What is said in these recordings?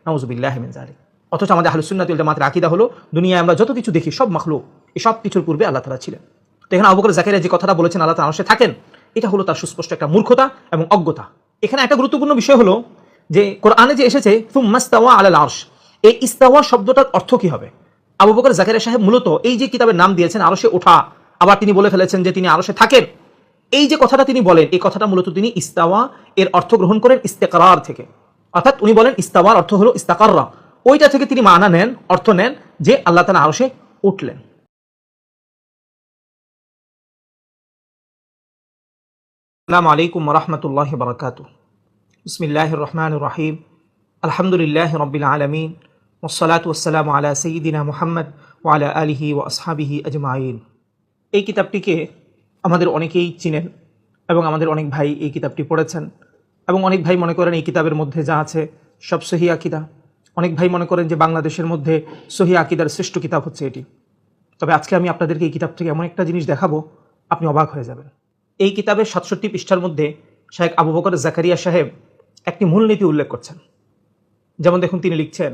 নাউযুবিল্লাহি মিন যালিক। অথচ আমাদের আহলুস সুন্নাত ওয়াল জামাতের আকীদা হলো দুনিয়ায় আমরা যত কিছু দেখি সব মাখলুক, এই সব কিছুর পূর্বে আল্লাহ তাআলা ছিলেন। তো এখানে আবু বকর জাকারিয়া যে কথাটা বলেছেন আল্লাহ তাআলা আরশে থাকেন, এটা হলো তার সুস্পষ্ট একটা মূর্খতা এবং অজ্ঞতা। এখানে একটা গুরুত্বপূর্ণ বিষয় হলো যে কোরআনে যে এসেছে সুম্মাস্তাওয়া আলাল আরশ, এই ইস্তাওয়া শব্দটার অর্থ কি হবে? আবু বকর জাকারিয়া সাহেব মূলত এই যে কিতাবের নাম দিয়েছেন আরশে ওঠা, আবার তিনি বলে ফেলেছেন যে তিনি আরশে থাকেন, এই যে কথাটা তিনি বলেন, এই কথাটা মূলত তিনি ইস্তাওয়া এর অর্থ গ্রহণ করেন ইস্তেকরার থেকে। অর্থাৎ উনি বলেন ইস্তাওয়ার অর্থ হলো ইস্তাকাররা, ওইটা থেকে তিনি মানা নেন, অর্থ নেন যে আল্লাহ তাআলা আরশে উঠলেন। আসসালামু আলাইকুম ওয়া রাহমাতুল্লাহি ওয়া বারাকাতুহু। বিসমিল্লাহির রহমানির রহিম। আলহামদুলিল্লাহি রাব্বিল আলামিন ওয়াসসালাতু ওয়াসসালামু আলা সাইয়্যিদিনা মুহাম্মদ ওয়া আলা আলিহি ওয়া আসহাবিহি আজমাইন। এই কিতাবটিকে আমাদের অনেকেই চিনেন এবং আমাদের অনেক ভাই এই কিতাবটি পড়েছেন এবং অনেক ভাই মনে করেন এই কিতাবের মধ্যে যা আছে সব সহিহ আকীদা। অনেক ভাই মনে করেন যে বাংলাদেশের মধ্যে সহিহ আকীদার শ্রেষ্ঠ কিতাব হচ্ছে এটি। তবে আজকে আমি আপনাদেরকে এই কিতাব থেকে এমন একটা জিনিস দেখাবো, আপনি অবাক হয়ে যাবেন। এই কিতাবের 67 পৃষ্ঠার মধ্যে শায়েখ আবু বকর জাকারিয়া সাহেব একটি মূলনীতি উল্লেখ করছেন। যেমন দেখুন, তিনি লিখছেন,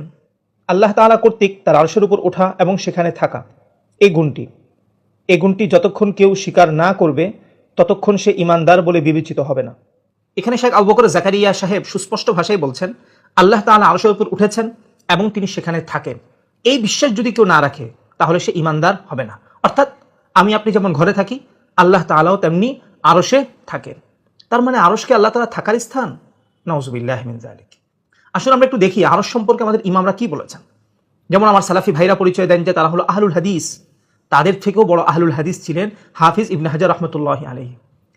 আল্লাহ তাআলা কর্তৃক তার আরশের উপর ওঠা এবং সেখানে থাকা এই গুণটি যতক্ষণ কেউ স্বীকার না করবে ততক্ষণ সে ঈমানদার বলে বিবেচিত হবে না। এখানে শায়েখ আবু বকর জাকারিয়া সাহেব সুস্পষ্ট ভাষায় বলছেন আল্লাহ তাআলা আরশের উপর উঠেছেন এবং তিনি সেখানে থাকেন। এই বিশ্বাস যদি কেউ না রাখে তাহলে সে ঈমানদার হবে না। অর্থাৎ আমি আপনি যেমন ঘরে থাকি, আল্লাহ তাআলাও তেমনি আরশে থাকেন। তার মানে আরশকে আল্লাহ তাআলা থাকার স্থান? নাউযুবিল্লাহি মিন যালিক। আসলে আমরা একটু দেখি আরশ সম্পর্কে আমাদের ইমামরা কি বলেছেন। যেমন আমার সালাফি ভাইরা পরিচয় দেন যে তারা হলো আহলুল হাদিস। তাদের থেকেও বড় আহলুল হাদিস ছিলেন হাফিজ ইবনে হাজার রাহমাতুল্লাহি আলাইহি।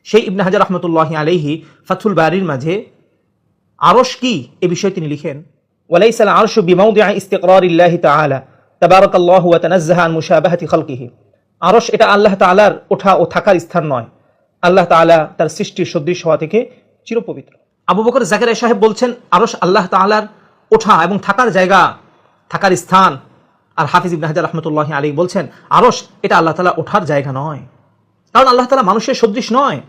সেই ইবনে হাজার রাহমাতুল্লাহি আলাইহি ফাথুল বারির মাঝে আরশ কি এ বিষয়ে তিনি লিখেন, ওয়ালাইসাল আরশু বিমাউদিআ ইস্তিকরারিল্লাহি তাআলা তাবারাকাল্লাহু ওয়া তানাজ্জাহা আন মুশাবাহাতি খালকিহি। আরশ এটা আল্লাহ তাআলার ওঠা ও থাকার স্থান নয়, আল্লাহ তাআলা তার সৃষ্টির সদৃশ হওয়া থেকে চিরপবিত্র। আবু বকর জাকারিয়া সাহেব বলছেন আরশ আল্লাহ তাআলার ওঠা এবং থাকার জায়গা, থাকার স্থান। আর হাফিজ ইবনে হাজার রাহমাতুল্লাহি আলাইহি বলছেন আরশ এটা আল্লাহ তাআলা ওঠার জায়গা নয়, কারণ আল্লাহ তাআলা মানুষের সদৃশ নয়।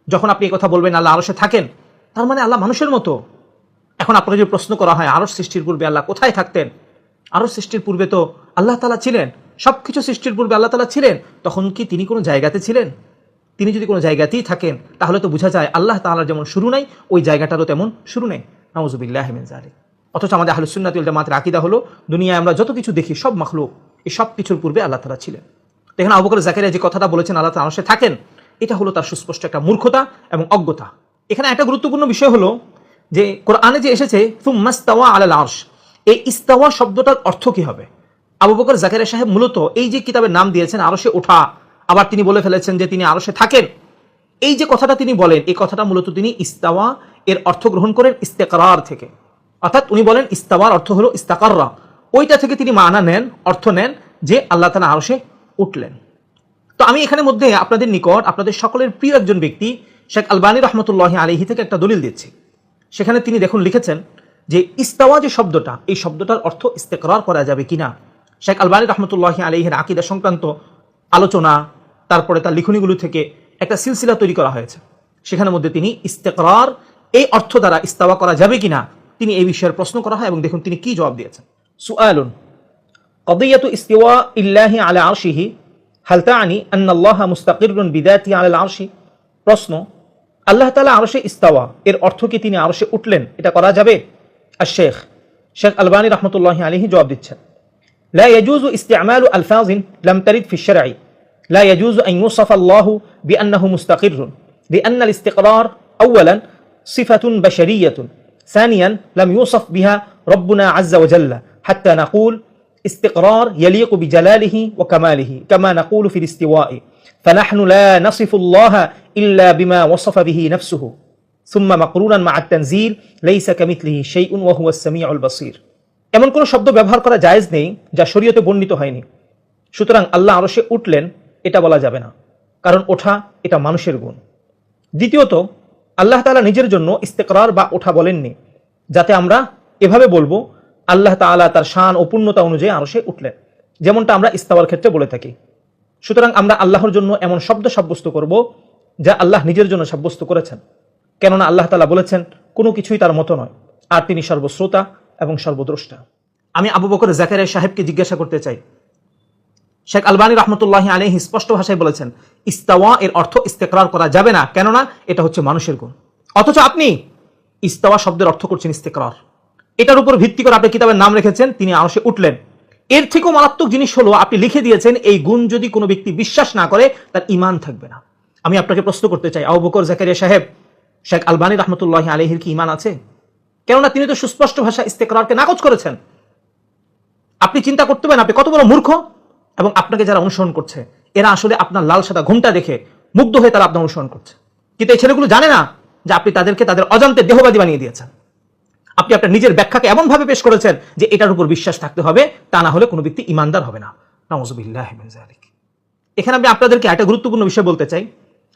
যখন আপনি এই কথা বলবেন আল্লাহ আরশে থাকেন, তার মানে আল্লাহ মানুষের মতো। এখন আপনাকে যদি প্রশ্ন করা হয় আরশ সৃষ্টির পূর্বে আল্লাহ কোথায় থাকতেন? আরশ সৃষ্টির পূর্বে তো আল্লাহ তাআলা ছিলেন, সবকিছু সৃষ্টির পূর্বে আল্লাহ তাআলা ছিলেন। তখন কি তিনি কোনো জায়গাতে ছিলেন? তিনি যদি কোনো জায়গাতেই থাকেন তাহলে তো বোঝা যায় আল্লাহ তাআলার যেমন শুরু নাই, ওই জায়গাটারও তেমন শুরু নেই। নাউযুবিল্লাহি মিন যালিক। অথচ আমাদের আহলুস সুন্নাত ওয়াল জামাতের আকীদা হলো দুনিয়ায় আমরা যত কিছু দেখি সব মাখলুক, এই সব কিছুর পূর্বে আল্লাহ তাআলা ছিলেন। এখানে আবু বকর জাকারিয়া যে কথাটা বলেছেন আল্লাহ তাআলা আরশে থাকেন, এটা হলো তার সুস্পষ্ট একটা মূর্খতা এবং অজ্ঞতা। এখানে একটা গুরুত্বপূর্ণ বিষয় হলো যে কোরআনে যে এসেছে সুম্মাস্তাওয়া আলাল আরশ, এই ইস্তাওয়া শব্দটার অর্থ কি হবে? আবু বকর জাকারিয়া সাহেব মূলত এই যে কিতাবের নাম দিয়েছেন আরশে ওঠা, আবার তিনি বলে ফেলেছেন যে তিনি আরশে থাকেন, এই যে কথাটা তিনি বলেন, এই কথাটা মূলত তিনি ইস্তাওয়া এর অর্থ গ্রহণ করেন ইস্তেকরার থেকে। অর্থাৎ উনি বলেন ইস্তাওয়ার অর্থ হলো ইস্তাকাররা, ওইটা থেকে তিনি মানা নেন, অর্থ নেন যে আল্লাহ তাআলা আরশে উঠলেন। তো আমি এখানে মধ্যে আপনাদের নিকট আপনাদের সকলের প্রিয় একজন ব্যক্তি শেখ আলবানী রহমতুল্লাহি আলাইহি থেকে একটা দলিল দিচ্ছি। সেখানে তিনি দেখুন লিখেছেন যে ইস্তাওয়া যে শব্দটা, এই শব্দটার অর্থ ইস্তেকরার করা যাবে কিনা। শেখ আলবানী রহমতুল্লাহি আলাইহির আকীদা সংক্রান্ত আলোচনা, তারপরে তার লিখনীগুলো থেকে একটা সিলসিলা তৈরি করা হয়েছে। সেখানের মধ্যে তিনি ইস্তেকরার এই অর্থ দ্বারা ইস্তাওয়া করা যাবে কিনা তিনি এই বিষয়ের প্রশ্ন করা হয় এবং দেখুন তিনি কি জবাব দিয়েছেন। সুআলুন কদিয়াতু ইস্তিওয়া ইল্লাহি আলা আরশিহি হাল তা'নি আন্না আল্লাহ মুস্তাকিরুন বিযাতি আলা আল আরশি। প্রশ্ন, আল্লাহ তাআলা আরশে ইস্তাওয়া এর অর্থ কি তিনি আরশে উঠলেন, এটা করা যাবে? আর শেখ আলবানী রাহমাতুল্লাহি আলাইহি জবাব দিচ্ছেন, লা ইয়াজুজু ইস্তি'মালু আলফাযিন লাম তারিদ ফি আশ-শার'i لا يجوز أن يوصف الله بأنه مستقر لأن الاستقرار أولا صفة بشرية، ثانيا لم يوصف بها ربنا عز وجل حتى نقول استقرار يليق بجلاله وكماله كما نقول في الاستواء، فنحن لا نصف الله إلا بما وصف به نفسه ثم مقرونا مع التنزيل ليس كمثله شيء وهو السميع البصير। এমন কোন শব্দ ব্যবহার করা জায়েজ নেই যা শরীয়তে বর্ণিত হয়নি। সুতরাং আল্লাহ আরশে উঠলেন এটা বলা যাবে না, কারণ ওঠা এটা মানুষের গুণ। দ্বিতীয়ত, আল্লাহ তাআলা নিজের জন্য ইস্তেকরার বা ওঠা বলেননি, যাতে আমরা এভাবে বলবো আল্লাহ তাআলা তার শান ও পূর্ণতা অনুযায়ী আরশে উঠলেন, যেমনটা আমরা ইস্তাওয়ার ক্ষেত্রে বলে থাকি। সুতরাং আমরা আল্লাহর জন্য এমন শব্দ সাব্যস্ত করব যা আল্লাহ নিজের জন্য সাব্যস্ত করেছেন, কেননা আল্লাহ তাআলা বলেছেন কোনো কিছুই তার মতো নয়, আর তিনি সর্বশ্রোতা এবং সর্বদ্রষ্টা। আমি আবু বকর জাকারিয়া সাহেবকে জিজ্ঞাসা করতে চাই, শেখ আলবানী রহমতুল্লাহি আলাইহি স্পষ্ট ভাষায় বলেছেন ইস্তাওয়া এর অর্থ ইস্তেকরার করা যাবে না, কেননা এটা হচ্ছে মানুষের গুণ। অথচ আপনি ইস্তাওয়া শব্দের অর্থ করছেন ইস্তেকরার। এটার উপর ভিত্তি করে আপনি কিতাবের নাম রেখেছেন তিনি আরশে উঠলেন। এর থেকেও মারাত্মক জিনিস হলো আপনি লিখে দিয়েছেন এই গুণ যদি কোনো ব্যক্তি বিশ্বাস না করে তার ঈমান থাকবে না। আমি আপনাকে প্রশ্ন করতে চাই, আবু বকর জাকারিয়া সাহেব শেখ আলবানী রহমতুল্লাহি আলাইহির কি ঈমান আছে? কেননা তিনি তো সুস্পষ্ট ভাষা ইস্তেকরারকে নাকচ করেছেন। আপনি চিন্তা করতে পারেন আপনি কত বড় মূর্খ, এবং আপনাকে যারা অনুসরণ করছে এরা আসলে আপনার লাল সাদা ঘুমটা দেখে মুগ্ধ হয়ে তারা আপনার অনুসরণ করছে, কিন্তু এই ছেলেগুলো জানে না যে আপনি তাদেরকে তাদের অজান্তে দেহবাদী বানিয়ে দিয়েছেন। আপনি আপনার নিজের ব্যাখ্যাকে এমন ভাবে পেশ করেছেন যে এটার উপর বিশ্বাস থাকতে হবে, তা না হলে কোনো ব্যক্তি ঈমানদার হবে না। নাউযুবিল্লাহি মিন যালিক। এখানে আমি আপনাদেরকে একটা গুরুত্বপূর্ণ বিষয় বলতে চাই।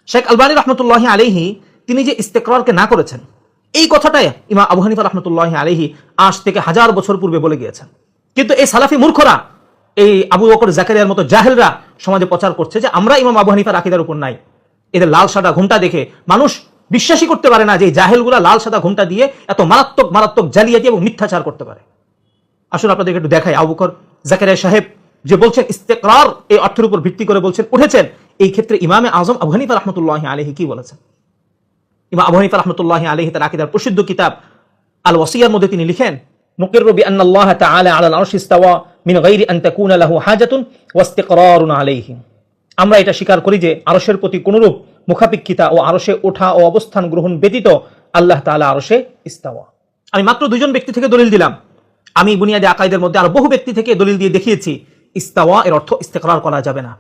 শেখ আলবানী রহমতুল্লাহি আলাইহি তিনি যে ইস্তেকরারকে না করেছেন, এই কথাটাই ইমাম আবু হানিফা রহমতুল্লাহি আলাইহি আজ থেকে 1000 বছর পূর্বে বলে গিয়েছেন। কিন্তু এই সালাফি মূর্খরা, এই আবু বকর জাকারিয়ার মতো জাহেলরা সমাজে প্রচার করছে যে আমরা ইমাম আবু হানিফার আকীদার উপর নাই। এদের লাল সাদা ঘুমটা দেখে মানুষ বিশ্বাসই করতে পারে না যে এই জাহেলগুলা লাল সাদা ঘুমটা দিয়ে এত মারাত্মক মারাত্মক জালিয়াতি এবং মিথ্যাচার করতে পারে। আসলে আপনাদেরকে একটু দেখাই, আবু বকর জাকারিয়া সাহেব যে বলছেন ইস্তেকরার এই অর্থের উপর ভিত্তি করে বলছেন উঠেছেন, এই ক্ষেত্রে ইমামে আজম আবু হানিফা রহমতুল্লাহি আলাইহি কি বলেছেন? ইমাম আবু হানিফা রহমতুল্লাহি আলাইহি তার আকীদার প্রসিদ্ধ কিতাব আল ওয়াসিয়ার মধ্যে তিনি লিখেন, নুকিররু বিআন্নাল্লাহ তাআলা আলাল আরশি ইস্তাওয়া মিন গায়রি আন তাকুনা লাহু হাজাতুন ওয়া ইস্তিকরারুন আলাইহি। আমরা এটা স্বীকার করি যে আরশের প্রতি কোনরূপ মুখাপেক্ষিতা ও আরশে ওঠা ও অবস্থান গ্রহণ ব্যতীত আল্লাহ তাআলা আরশে ইস্তাওয়া। আমি মাত্র 2 জন ব্যক্তি থেকে দলিল দিলাম, আমি বুনিয়াদে আকাইদের মধ্যে আরো বহু ব্যক্তি থেকে দলিল দিয়ে দেখিয়েছি ইস্তাওয়া এর অর্থ ইস্তেকরার করা যাবে না।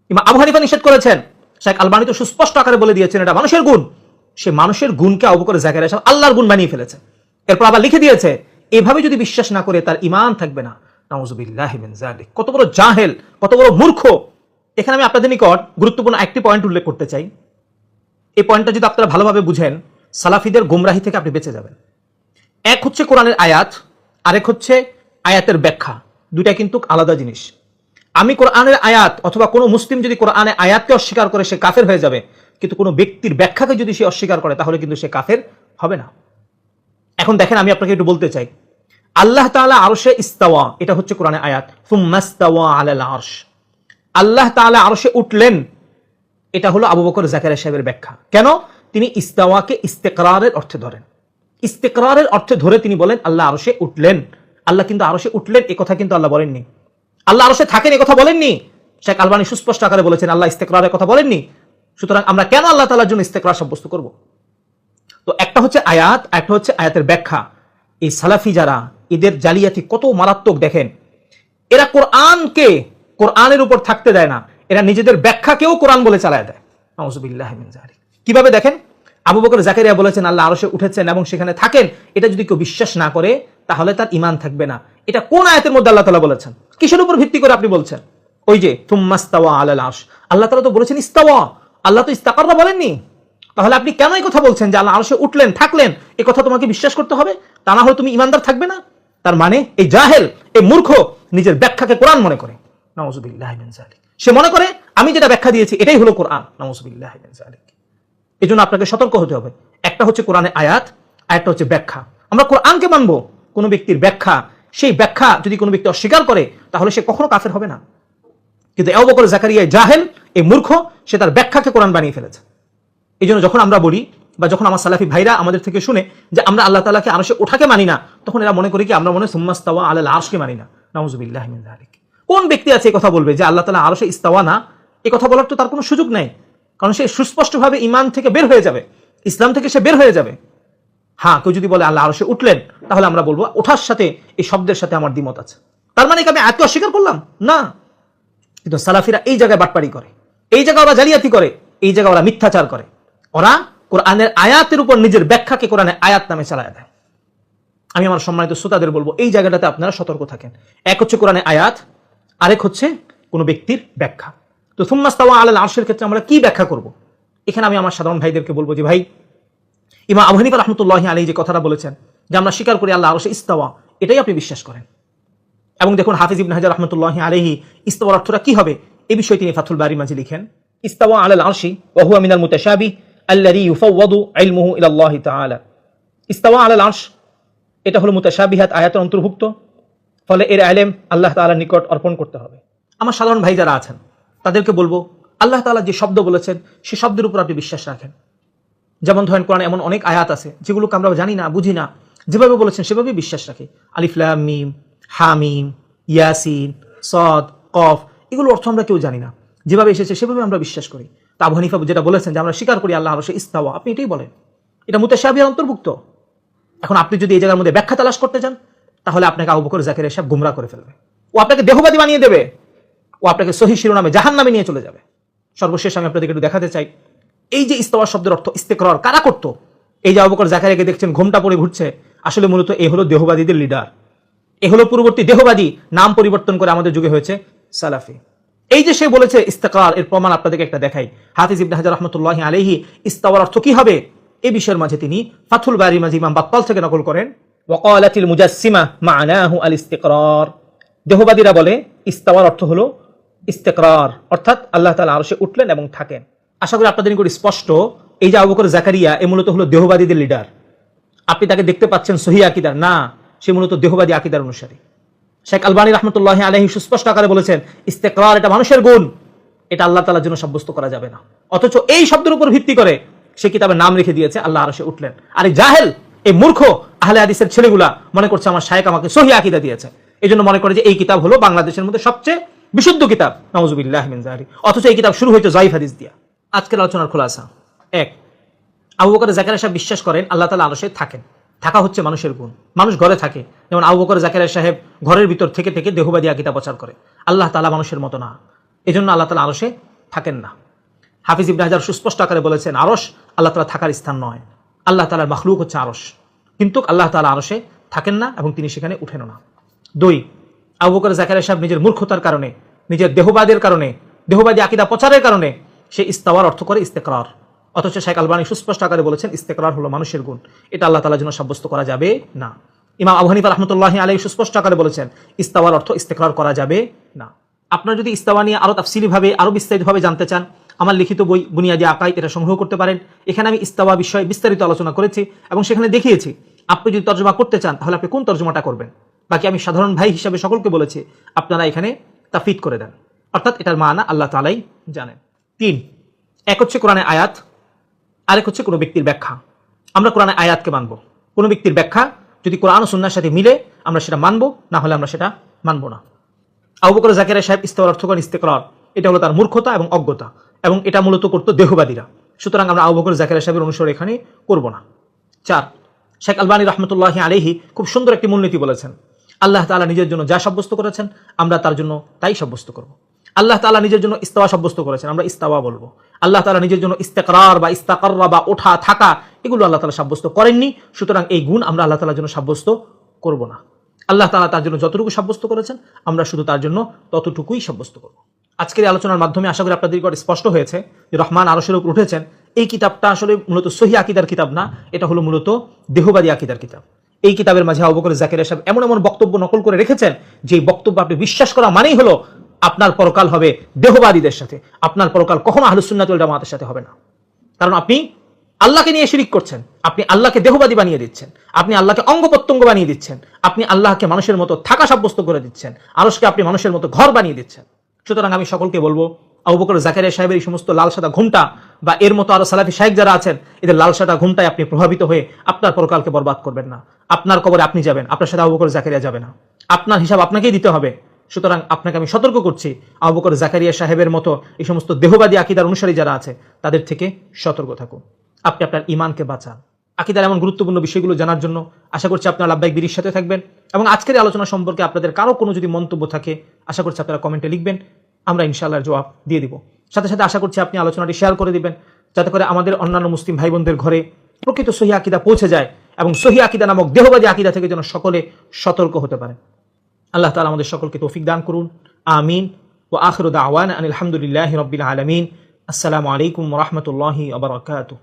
ইমাম আবু হানিফা নিষেধ করেছেন, শেখ আলবানী তো সুস্পষ্ট আকারে বলে দিয়েছেন এটা মানুষের গুণ। সে মানুষের গুণকে আবু বকর জাকারিয়া সাহেব আল্লাহর গুণ বানিয়ে ফেলেছে। এরপর আবার লিখে দিয়েছে এভাবে যদি বিশ্বাস না করে তার ঈমান থাকবে না। নাউযুবিল্লাহি মিন যালিক। কত বড় জাহেল, কত বড় মূর্খ। এখানে আমি আপনাদের নিকট গুরুত্বপূর্ণ একটি পয়েন্ট উল্লেখ করতে চাই। এই পয়েন্টটা যদি আপনারা ভালোভাবে বুঝেন, সালাফিদের গুমরাহি থেকে আপনি বেঁচে যাবেন। এক হচ্ছে কোরআনের আয়াত, আরেক হচ্ছে আয়াতের ব্যাখ্যা। দুইটা কিন্তু আলাদা জিনিস। আমি কোরআনের আয়াত অথবা কোনো মুসলিম যদি কোরআনের আয়াতকে অস্বীকার করে সে কাফের হয়ে যাবে, কিন্তু কোনো ব্যক্তির ব্যাখ্যাকে যদি সে অস্বীকার করে তাহলে কিন্তু সে কাফের হবে না। এখন দেখেন আমি আপনাকে একটু বলতে চাই, আল্লাহ তাআলা আরশে ইস্তাওয়া, এটা হচ্ছে কোরআনের আয়াত। সুম্মাস্তাওয়া আলাল আরশ, আল্লাহ তাআলা আরশে উঠলেন, এটা হলো আবু বকর জাকারিয়া সাহেবের ব্যাখ্যা। কেন? তিনি ইস্তাওয়াকে ইস্তেকরারের অর্থে ধরেন। ইস্তেকরারের অর্থে ধরে তিনি বলেন আল্লাহ আরশে উঠলেন। আল্লাহ কিন্তু আরশে উঠলেন এ কথা কিন্তু আল্লাহ বলেননি। আল্লাহ আরশে থাকেন এ কথা বলেননি। শেখ আলবানী সুস্পষ্ট আকারে বলেছেন আল্লাহ ইস্তেকরারের কথা বলেননি। সুতরাং আমরা কেন আল্লাহ তাআলার জন্য ইস্তেকরার সাব্যস্ত করব? তো একটা হচ্ছে আয়াত, একটা হচ্ছে আয়াতের ব্যাখ্যা। এই সালাফি যারা, এদের জালিয়াতি কত মারাত্মক দেখেন। এরা কোরআনকে কোরআনের উপর থাকতে দেয় না, এরা নিজেদের ব্যাখ্যাকেও কোরআন বলে চালায় দেয়। নাউযুবিল্লাহি মিন যালিক। কিভাবে দেখেন, আবু বকর জাকারিয়া বলেছেন আল্লাহ আরশে উঠেছেন এবং সেখানে থাকেন, এটা যদি কেউ বিশ্বাস না করে তাহলে তার ঈমান থাকবে না। এটা কোন আয়াতের মধ্যে আল্লাহ তাআলা বলেছেন? কিসের উপর ভিত্তি করে আপনি বলছেন? ওই যে সুম্মাস্তাওয়া আলাল আরশ, আল্লাহ তাআলা তো বলেছেন ইস্তাওয়া, আল্লাহ তো ইস্তাকাররা বলেননি। তাহলে আপনি কেন এই কথা বলছেন যে আল্লাহ আরশে উঠলেন থাকলেন? এই কথা তোমাকে বিশ্বাস করতে হবে, তা না হলে তুমি ঈমানদার থাকবে না। তার মানে এই জাহেল, এই মূর্খ নিজের ব্যাখ্যাকে কোরআন মনে করে। নাউযুবিল্লাহি মিন যালিক। সে মনে করে আমি যেটা ব্যাখ্যা দিয়েছি এটাই হলো কোরআন। নাউযুবিল্লাহি মিন যালিক। এজন্য আপনাকে সতর্ক হতে হবে। একটা হচ্ছে কোরআনের আয়াত, আরেকটা হচ্ছে ব্যাখ্যা। আমরা কোরআনকে মানবো, কোন ব্যক্তির ব্যাখ্যা, সেই ব্যাখ্যা যদি কোনো ব্যক্তি অস্বীকার করে তাহলে সে কখনো কাফের হবে না। কিন্তু আবু বকর জাকারিয়া জাহেল, এই মূর্খ, সে তার ব্যাখ্যাকে কোরআন বানিয়ে ফেলেছে। এই জন্য যখন আমরা বলি বা যখন আমার সালাফি ভাইরা আমাদের থেকে শুনে যে আমরা আল্লাহ তাআলাকে আরশে ওঠাকে মানি না, তখন এরা মনে করি কি আমরা মনে সুম্মাস্তাওয়া আলাল আরশকে মানি না। নাউযুবিল্লাহি মিন যালিক। কোন ব্যক্তি আছে এই কথা বলবে যে আল্লাহ তাআলা আরশে ইস্তাওয়া না? এই কথা বলার তো তার কোনো সুযোগ নাই, কারণ সে সুস্পষ্টভাবে ঈমান থেকে বের হয়ে যাবে, ইসলাম থেকে সে বের হয়ে যাবে। হ্যাঁ, কেউ যদি বলে আল্লাহ আরশে উঠলেন, তাহলে আমরা বলবো ওঠার সাথে এই শব্দের সাথে আমার দ্বিমত আছে। তার মানে কি আমি আয়াতকে অস্বীকার করলাম? না। কিন্তু সালাফিরা এই জায়গায় বাটপাড়ি করে, এই জায়গায় ওরা জালিয়াতি করে, এই জায়গায় ওরা মিথ্যাচার করে। ওরা কোরআনের আয়াতের উপর নিজের ব্যাখ্যাকে কোরআনের আয়াত নামে চালায় দেয়। আমি আমার সম্মানিত শ্রোতাদের বলবো এই জায়গাটাতে আপনারা সতর্ক থাকেন। এক হচ্ছে কোরআনের আয়াত, আরেক হচ্ছে কোনো ব্যক্তির ব্যাখ্যা। তো সুম্মাস্তাওয়া আলাল আরশের ক্ষেত্রে আমরা কি ব্যাখ্যা করব? এখানে আমি আমার সাধারণ ভাইদেরকে বলবো যে ভাই, ইমাম আবু হানিফা রাহমাতুল্লাহি আলাইহি যে কথাটা বলেছেন যে আমরা স্বীকার করি আল্লাহ আরশে ইস্তাওয়া, এটাই আপনি বিশ্বাস করেন। এবং দেখুন হাফিজ ইবনে হাজার রাহমাতুল্লাহি আলাইহি ইস্তাওয়ার অর্থটা কি হবে এই বিষয়ে তিনি ফাথুল বারীর মাঝে লিখেন, ইস্তাওয়া আলাল আরশি ওয়া হুয়া মিনাল মুতাশাবিহ আল্লাযী ইউফাওয়াদু ইলমুহু ইলা আল্লাহ তাআলা। ইস্তাওয়া আলাল আরশ, এটা হলো মুতাশাবিহাত আয়াতের অন্তর্ভুক্ত, ফলে এর ইলম আল্লাহ তাআলার নিকট অর্পণ করতে হবে। আমার সাধারণ ভাই যারা আছেন তাদেরকে বলবো, আল্লাহ তাআলা যে শব্দ বলেছেন সে শব্দের উপর আপনি বিশ্বাস রাখেন। যেমন ধরেন কোরআনে এমন অনেক আয়াত আছে যেগুলোকে আমরা জানি না, বুঝি না, যেভাবে বলেছেন সেভাবেই বিশ্বাস রাখি। আলিফ লাম মিম, হামিম, ইয়াসিন, সদ, কফ, এগুলো অর্থ আমরা কেউ জানি না, যেভাবে এসেছে সেভাবে আমরা বিশ্বাস করি। তা আবু হানিফা যেটা বলেছেন যে আমরা স্বীকার করি আল্লাহ আরশে ইস্তাওয়া, আপনি এটাই বলেন, এটা মুতাশাবিহার অন্তর্ভুক্ত। এখন আপনি যদি এই জায়গার মধ্যে ব্যাখ্যা তালাশ করতে চান তাহলে আপনাকে আবু বকর জাকারিয়া সাহেব গুমরাহ করে ফেলবে। ও আপনাকে দেহবাদী বানিয়ে দেবে, ও আপনাকে সহিহ শিরোনামে জাহান্নামে নিয়ে চলে যাবে। সর্বশেষ আমি আপনাদেরকে একটু দেখাতে চাই এই যে ইস্তাওয়া শব্দের অর্থ ইস্তিকরার কারা করতো। এই যে আবু বকর জাকারিয়াকে দেখছেন ঘোমটা পরে ঘুরছে, আসলে মূলত এ হলো দেহবাদীদের লিডার, এ হলো পূর্ববর্তী দেহবাদী, নাম পরিবর্তন করে আমাদের যুগে হয়েছে সালাফি। এই যে সে বলেছে ইস্তিকরার, এর প্রমাণ আপনাদেরকে একটা দেখাই। হাফিজ ইবনে হাজার রাহমাতুল্লাহি আলাইহি ইস্তাওয়ার অর্থ কি হবে এই বিষয়ের মাঝে তিনি ফাথুল বারি মাঝে ইমাম বাত্তাল থেকে নকল করেন, ওয়াকালাতিল মুজাসসিমা মা'নাহু আল ইস্তিকরার। দেহবাদীরা বলে ইস্তাওয়ার অর্থ হলো ইস্তিকরার, অর্থাৎ আল্লাহ তাআলা আরশে উঠলেন এবং থাকেন। আশা করি আপনাদের নিকট স্পষ্ট, এই যে আবু বকর জাকারিয়া এ মূলত হলো দেহবাদীদের লিডার। আপনি তাকে দেখতে পাচ্ছেন সহিহ আকীদার না, সে মূলত দেহবাদী আকীদার অনুসারী। শেখ আলবানী রাহমাতুল্লাহি আলাইহি সুস্পষ্ট আকারে বলেছেন ইস্তিকরার এটা মানুষের গুণ, এটা আল্লাহ তাআলার জন্য সাব্যস্ত করা যাবে না। অথচ এই শব্দের উপর ভিত্তি করে সে কিতাবের নাম রেখে দিয়েছে আল্লাহ আরশে উঠলেন। আর এই জাহেল, এই মূর্খ আহলে হাদিসের ছেলেগুলা মনে করছে আমার শায়েখ আমাকে সহিহ আকীদা দিয়েছে, এজন্য মনে করে যে এই কিতাব হলো বাংলাদেশের মধ্যে সবচেয়ে বিশুদ্ধ কিতাব, নাউযুবিল্লাহি মিন যালিক। অথচ এই কিতাব শুরু হয়েছে যায়িফ হাদিস দিয়া। আজকের আলোচনার খোলাসা: 1, আবু বকর জাকারিয়া সাহেব বিশ্বাস করেন আল্লাহ তাআলা আরশে থাকেন। থাকা হচ্ছে মানুষের গুণ, মানুষ ঘরে থাকে, যেমন আবু বকর জাকারিয়া সাহেব ঘরের ভিতর থেকে থেকে দেহবাদী আকীদা প্রচার করে। আল্লাহ তাআলা মানুষের মতো না, এজন্য আল্লাহ তাআলা আরশে থাকেন না। হাফিজ ইবনে হাজার সুস্পষ্ট আকারে বলেছেন আরশ আল্লাহ তাআলা থাকার স্থান নয়, আল্লাহ তাআলার মাখলুক হচ্ছে আরশ, কিন্তু আল্লাহ তাআলা আরশে থাকেন না এবং তিনি সেখানে উঠেনও না। 2, আবু বকর জাকারিয়া সাহেব নিজের মূর্খতার কারণে, নিজের দেহবাদের কারণে, দেহবাদী আকীদা প্রচারের কারণে সে ইস্তাওয়ার অর্থ করে ইস্তিকরার। অথচ শেখ আলবানী সুস্পষ্ট আকারে বলেছেন ইস্তিকরার হলো মানুষের গুণ, এটা আল্লাহ তাআলার জন্য সাব্যস্ত করা যাবে না। ইমাম আবু হানিফা রাহমাতুল্লাহি আলাইহি সুস্পষ্ট আকারে বলেছেন ইস্তাওয়ার অর্থ ইস্তিকরার করা যাবে না। আপনারা যদি ইস্তাওয়া নিয়ে আরো তাফসীলিভাবে আরো বিস্তারিতভাবে জানতে চান, আমার লিখিত বই বুনিয়াদি আকাইদ এটা সংগ্রহ করতে পারেন। এখানে আমি ইস্তাওয়া বিষয়ে বিস্তারিত আলোচনা করেছি এবং সেখানে দেখিয়েছি। আপনি যদি তর্জমা করতে চান তাহলে আপনি কোন তর্জমাটা করবেন। বাকি আমি সাধারণ ভাই হিসাবে সকলকে বলেছি আপনারা এখানে তাফসীর করে দেন, অর্থাৎ এটার মানা আল্লাহ তাআলাই জানেন। 3, এক হচ্ছে কোরআনের আয়াত, আরেক হচ্ছে কোনো ব্যক্তির ব্যাখ্যা। আমরা কোরআনের আয়াতকে মানবো, কোনো ব্যক্তির ব্যাখ্যা যদি কোরআন ও সুন্নাহর সাথে মিলে আমরা সেটা মানবো, না হলে আমরা সেটা মানবো না। আবু বকর জাকারিয়া সাহেব ইস্তাওয়ার অর্থ করেন ইস্তিকরার, এটা হলো তার মূর্খতা এবং অজ্ঞতা, এবং এটা মূলত করতো দেহবাদীরা। সুতরাং আমরা আবু বকর জাকারিয়া সাহেবের অনুসরণ এখানে করব না। 4, শেখ আলবানী রাহমাতুল্লাহি আলাইহি খুব সুন্দর একটি মূলনীতি বলেছেন, আল্লাহ তাআলা নিজের জন্য যা সাব্যস্ত করেছেন আমরা তার জন্য তাই সাব্যস্ত করব। আল্লাহ তাআলা নিজের জন্য ইস্তাওয়া সাব্যস্ত করেছেন, আমরা ইস্তাওয়া বলবো। আল্লাহ তাআলা নিজের জন্য ইস্তিকরার বা ইস্তাকাররা বা ওঠা থাকা এগুলো আল্লাহ তাআলা সাব্যস্ত করেননি, সুতরাং এই গুণ আমরা আল্লাহ তাআলার জন্য সাব্যস্ত করব না। আল্লাহ তাআলা তার জন্য যতটুকু সাব্যস্ত করেছেন আমরা শুধু তার জন্য ততটুকুই সাব্যস্ত করব। আজকের এই আলোচনার মাধ্যমে আশা করি আপনাদের নিকট স্পষ্ট হয়েছে যে রহমান আরশের উপর উঠেছেন এই কিতাবটা আসলে মূলত সহিহ আকীদার কিতাব না, এটা হলো মূলত দেহবাদী আকীদার কিতাব। এই কিতাবের মাঝে আবু বকর জাকারিয়া সাহেব এমন এমন বক্তব্য নকল করে রেখেছেন যে বক্তব্য আপনি বিশ্বাস করা মানেই হলো আপনার পরকাল হবে দেহবাদীদের সাথে, আপনার পরকাল কখনো আহলুস সুন্নাত ওয়াল জামাতের সাথে হবে না। কারণ আপনি আল্লাহকে নিয়ে শিরিক করছেন, আপনি আল্লাহকে দেহবাদী বানিয়ে দিচ্ছেন, আপনি আল্লাহকে অঙ্গ প্রত্যঙ্গ বানিয়ে দিচ্ছেন, আপনি আল্লাহকে মানুষের মতো থাকা সাব্যস্ত করে দিচ্ছেন, আরশকে আপনি মানুষের মতো ঘর বানিয়ে দিচ্ছেন। সুতরাং আমি সকলকে বলবো আবু বকর জাকারিয়া সাহেবের এই সমস্ত লাল সাদা ঘুমটা বা এর মতো আরো সালাফি শাইখ যারা আছেন এদের লাল সাদা ঘুমটায় আপনি প্রভাবিত হয়ে আপনার পরকালকে বরবাদ করবেন না। আপনার কবরে আপনি যাবেন, আপনার সাথে আবু বকর জাকারিয়া যাবে না, আপনার হিসাব আপনাকেই দিতে হবে। সুতরাং আপনাকে আমি সতর্ক করছি আবু বকর জাকারিয়া সাহেবের মতো এই সমস্ত দেহবাদী আকীদার অনুসারী যারা আছে তাদের থেকে সতর্ক থাকুন, আপনি আপনার ঈমানকে বাঁচান। আকীদার এমন গুরুত্বপূর্ণ বিষয়গুলো জানার জন্য আশা করছি আপনারা লাব্বাইক বিরির সাথে থাকবেন, এবং আজকের আলোচনা সম্পর্কে আপনাদের কারো কোনো যদি মন্তব্য থাকে আশা করছি আপনারা কমেন্টে লিখবেন, আমরা ইনশাআল্লাহ জবাব দিয়ে দিব। সাথে সাথে আশা করছি আপনি আলোচনাটি শেয়ার করে দিবেন যাতে করে আমাদের অন্যান্য মুসলিম ভাই বোনদের ঘরে প্রকৃত সহিহ আকীদা পৌঁছে যায় এবং সহিহ আকীদা নামক দেহবাদী আকীদা থেকে যেন সকলে সতর্ক হতে পারে। আল্লাহ তাআলা আমাদের সকলকে তৌফিক দান করুন, আমিন। ওয়া আখিরু দাওয়ানা আনিল হামদুলিল্লাহি রাব্বিল আলামিন। আসসালামু আলাইকুম ওয়া রাহমাতুল্লাহি ওয়া বারাকাতুহু।